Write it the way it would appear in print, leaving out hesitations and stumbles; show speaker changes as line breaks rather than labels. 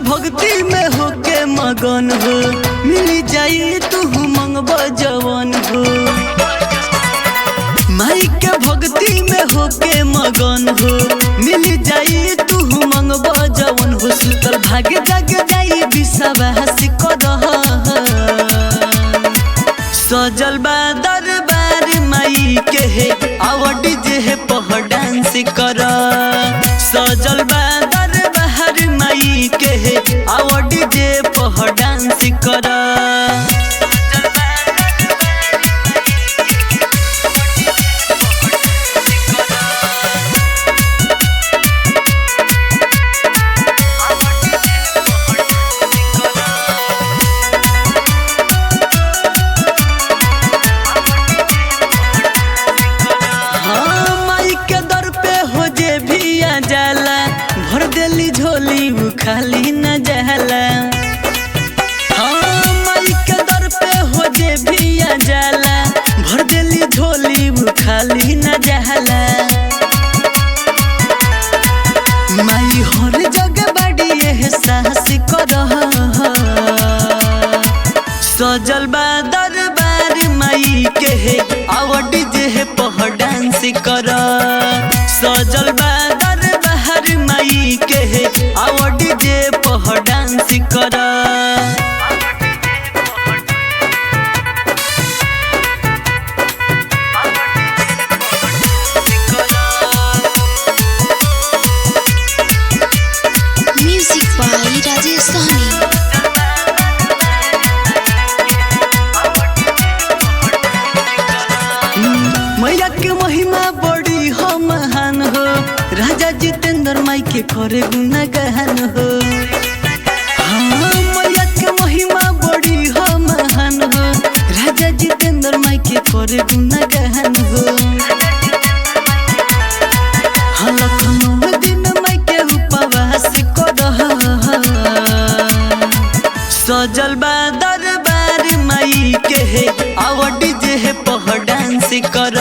भक्ति में होके मगन हो, मिल जाई तू मंगब जवन हो। माई के भक्ति में होके मगन हो, मिल जाई तू मंगब जवन हो। सुतल भाग्य जग जाई विश्वास करह, सजल बा दरबार माई के है आवट जे पह डांस कर। सजल बा दरबार माई के है आवट जे पह डांस कर। भर देली झोली वो खाली न जाला। हाँ माई के दर पे हो जे भी आ जाला, भर देली झोली वो खाली न जाला। माई हर जगह बड़ी एहसास करह, सजल बा दरबार माई के है आवट जे पह डांस कर। सजल बा दरबार माई के है आवट जे पह डांस कर।
म्यूजिक बाय राजेश सहनी।
मैया के महिमा बड़ी हो महान हो, राजा जितेंद्र माई के करे गुणगान हो। हाँ मैया के महिमा बड़ी हो महान हो, राजा जितेंद्र माई के करे गुणगान हो। हाँ लखनऊ दिन माई के उपवास करह, सजल बा दरबार माई के है आवट जे पह डांस कर।